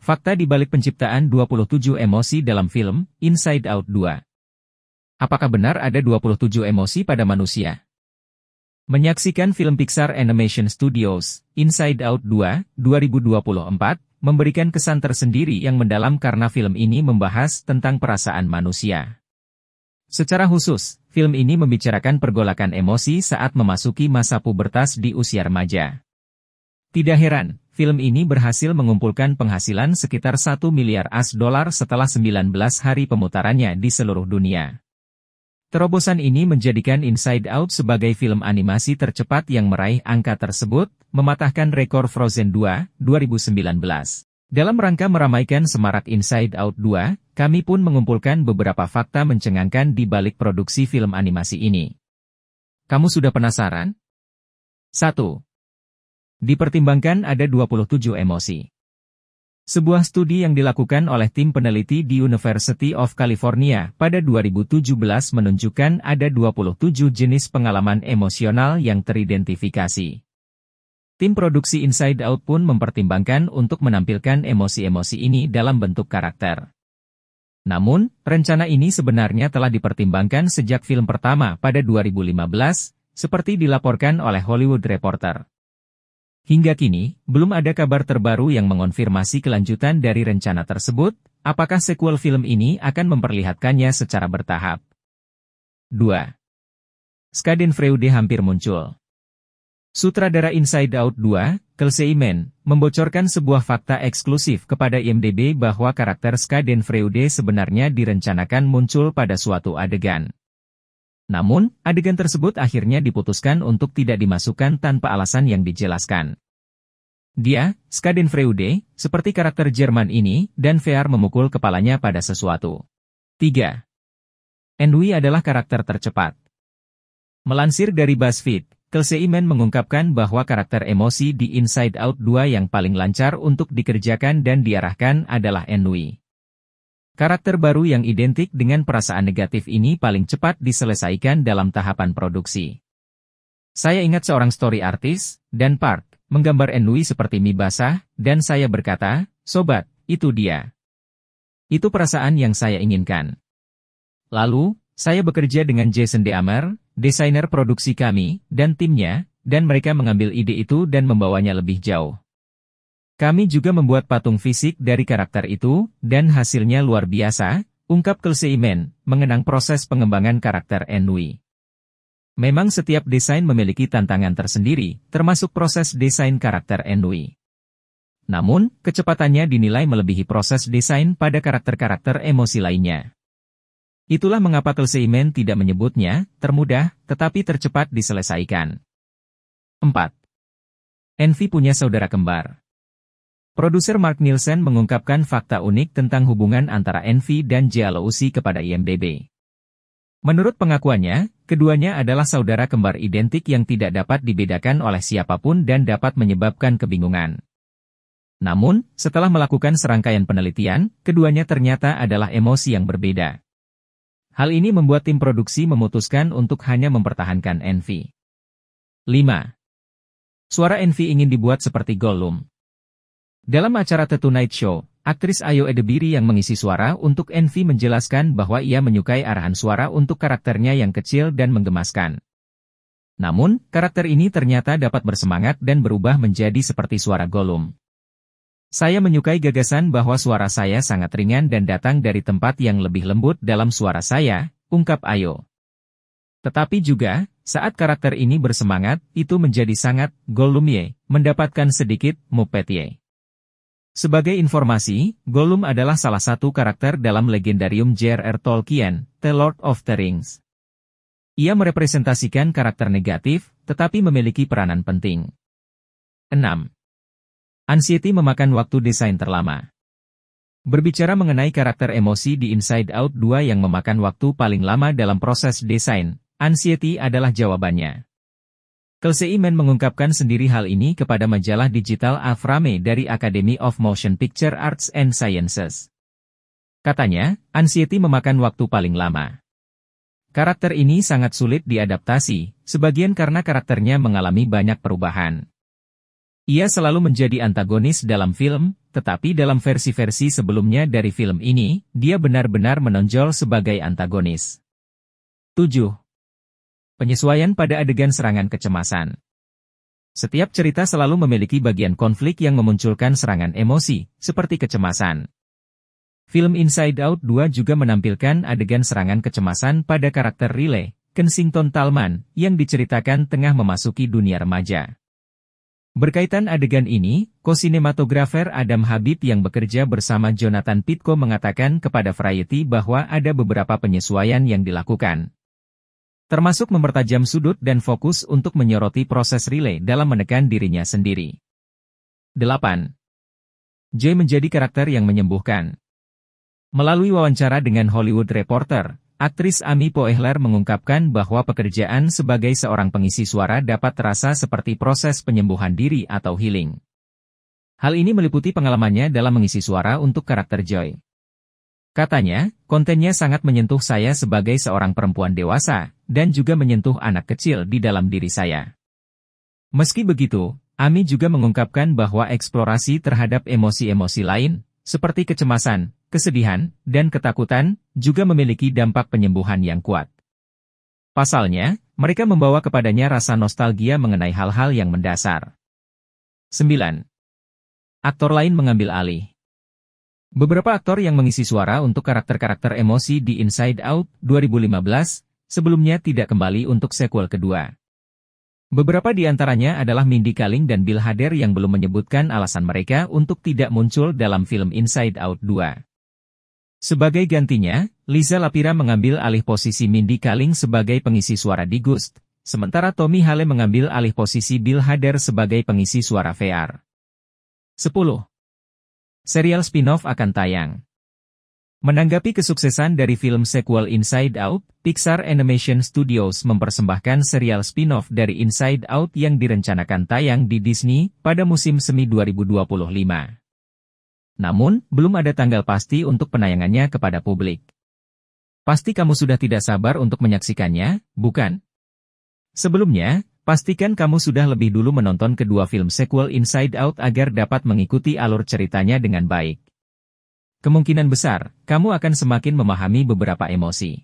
Fakta di balik penciptaan 27 emosi dalam film Inside Out 2. Apakah benar ada 27 emosi pada manusia? Menyaksikan film Pixar Animation Studios, Inside Out 2, 2024, memberikan kesan tersendiri yang mendalam karena film ini membahas tentang perasaan manusia. Secara khusus, film ini membicarakan pergolakan emosi saat memasuki masa pubertas di usia remaja. Tidak heran, film ini berhasil mengumpulkan penghasilan sekitar $1 miliar setelah 19 hari pemutarannya di seluruh dunia. Terobosan ini menjadikan Inside Out sebagai film animasi tercepat yang meraih angka tersebut, mematahkan rekor Frozen 2, 2019. Dalam rangka meramaikan semarak Inside Out 2, kami pun mengumpulkan beberapa fakta mencengangkan di balik produksi film animasi ini. Kamu sudah penasaran? 1. Dipertimbangkan ada 27 emosi. Sebuah studi yang dilakukan oleh tim peneliti di University of California pada 2017 menunjukkan ada 27 jenis pengalaman emosional yang teridentifikasi. Tim produksi Inside Out pun mempertimbangkan untuk menampilkan emosi-emosi ini dalam bentuk karakter. Namun, rencana ini sebenarnya telah dipertimbangkan sejak film pertama pada 2015, seperti dilaporkan oleh Hollywood Reporter. Hingga kini, belum ada kabar terbaru yang mengonfirmasi kelanjutan dari rencana tersebut, apakah sequel film ini akan memperlihatkannya secara bertahap. 2. Schadenfreude hampir muncul. Sutradara Inside Out 2, Kelsey Mann, membocorkan sebuah fakta eksklusif kepada IMDb bahwa karakter Schadenfreude sebenarnya direncanakan muncul pada suatu adegan. Namun, adegan tersebut akhirnya diputuskan untuk tidak dimasukkan tanpa alasan yang dijelaskan. Dia, Schadenfreude, seperti karakter Jerman ini, dan VR memukul kepalanya pada sesuatu. 3. Ennui adalah karakter tercepat. Melansir dari BuzzFeed, Kelsey Mann mengungkapkan bahwa karakter emosi di Inside Out 2 yang paling lancar untuk dikerjakan dan diarahkan adalah Ennui. Karakter baru yang identik dengan perasaan negatif ini paling cepat diselesaikan dalam tahapan produksi. Saya ingat seorang story artist, Dan Park, menggambar Ennui seperti mie basah, dan saya berkata, "Sobat, itu dia. Itu perasaan yang saya inginkan." Lalu, saya bekerja dengan Jason DeAmer, desainer produksi kami, dan timnya, dan mereka mengambil ide itu dan membawanya lebih jauh. Kami juga membuat patung fisik dari karakter itu, dan hasilnya luar biasa, ungkap Kelsey Mann, mengenang proses pengembangan karakter Ennui. Memang setiap desain memiliki tantangan tersendiri, termasuk proses desain karakter Ennui. Namun, kecepatannya dinilai melebihi proses desain pada karakter-karakter emosi lainnya. Itulah mengapa Kelsey Mann tidak menyebutnya termudah, tetapi tercepat diselesaikan. 4. Envy punya saudara kembar. Produser Mark Nielsen mengungkapkan fakta unik tentang hubungan antara Envy dan jealousy kepada IMDb. Menurut pengakuannya, keduanya adalah saudara kembar identik yang tidak dapat dibedakan oleh siapapun dan dapat menyebabkan kebingungan. Namun, setelah melakukan serangkaian penelitian, keduanya ternyata adalah emosi yang berbeda. Hal ini membuat tim produksi memutuskan untuk hanya mempertahankan Envy. 5. Suara Envy ingin dibuat seperti Gollum. Dalam acara The Tonight Show, aktris Ayo Edebiri yang mengisi suara untuk Envy menjelaskan bahwa ia menyukai arahan suara untuk karakternya yang kecil dan menggemaskan. Namun, karakter ini ternyata dapat bersemangat dan berubah menjadi seperti suara Gollum. Saya menyukai gagasan bahwa suara saya sangat ringan dan datang dari tempat yang lebih lembut dalam suara saya, ungkap Ayo. Tetapi juga, saat karakter ini bersemangat, itu menjadi sangat Gollumie, mendapatkan sedikit Muppetie. Sebagai informasi, Gollum adalah salah satu karakter dalam legendarium J.R.R. Tolkien, The Lord of the Rings. Ia merepresentasikan karakter negatif, tetapi memiliki peranan penting. 6. Anxiety memakan waktu desain terlama. Berbicara mengenai karakter emosi di Inside Out 2 yang memakan waktu paling lama dalam proses desain, Anxiety adalah jawabannya. Kelsey Mann mengungkapkan sendiri hal ini kepada majalah digital A-Frame dari Academy of Motion Picture Arts and Sciences. Katanya, Anxiety memakan waktu paling lama. Karakter ini sangat sulit diadaptasi, sebagian karena karakternya mengalami banyak perubahan. Ia selalu menjadi antagonis dalam film, tetapi dalam versi-versi sebelumnya dari film ini, dia benar-benar menonjol sebagai antagonis. 7. Penyesuaian pada adegan serangan kecemasan. Setiap cerita selalu memiliki bagian konflik yang memunculkan serangan emosi, seperti kecemasan. Film Inside Out 2 juga menampilkan adegan serangan kecemasan pada karakter Riley, Kensington Talman, yang diceritakan tengah memasuki dunia remaja. Berkaitan adegan ini, ko-sinematografer Adam Habib yang bekerja bersama Jonathan Pitko mengatakan kepada Variety bahwa ada beberapa penyesuaian yang dilakukan. Termasuk mempertajam sudut dan fokus untuk menyoroti proses Riley dalam menekan dirinya sendiri. 8. Joy menjadi karakter yang menyembuhkan. Melalui wawancara dengan Hollywood Reporter, aktris Amy Poehler mengungkapkan bahwa pekerjaan sebagai seorang pengisi suara dapat terasa seperti proses penyembuhan diri atau healing. Hal ini meliputi pengalamannya dalam mengisi suara untuk karakter Joy. Katanya, kontennya sangat menyentuh saya sebagai seorang perempuan dewasa, dan juga menyentuh anak kecil di dalam diri saya. Meski begitu, Amy juga mengungkapkan bahwa eksplorasi terhadap emosi-emosi lain, seperti kecemasan, kesedihan, dan ketakutan, juga memiliki dampak penyembuhan yang kuat. Pasalnya, mereka membawa kepadanya rasa nostalgia mengenai hal-hal yang mendasar. 9. Aktor lain mengambil alih. Beberapa aktor yang mengisi suara untuk karakter-karakter emosi di Inside Out 2015, sebelumnya tidak kembali untuk sequel kedua. Beberapa di antaranya adalah Mindy Kaling dan Bill Hader yang belum menyebutkan alasan mereka untuk tidak muncul dalam film Inside Out 2. Sebagai gantinya, Liza Lapira mengambil alih posisi Mindy Kaling sebagai pengisi suara di Ghost, sementara Tommy Hale mengambil alih posisi Bill Hader sebagai pengisi suara VR. 10. Serial spin-off akan tayang. Menanggapi kesuksesan dari film sequel Inside Out, Pixar Animation Studios mempersembahkan serial spin-off dari Inside Out yang direncanakan tayang di Disney pada musim semi 2025. Namun, belum ada tanggal pasti untuk penayangannya kepada publik. Pasti kamu sudah tidak sabar untuk menyaksikannya, bukan? Sebelumnya, pastikan kamu sudah lebih dulu menonton kedua film sequel Inside Out agar dapat mengikuti alur ceritanya dengan baik. Kemungkinan besar, kamu akan semakin memahami beberapa emosi.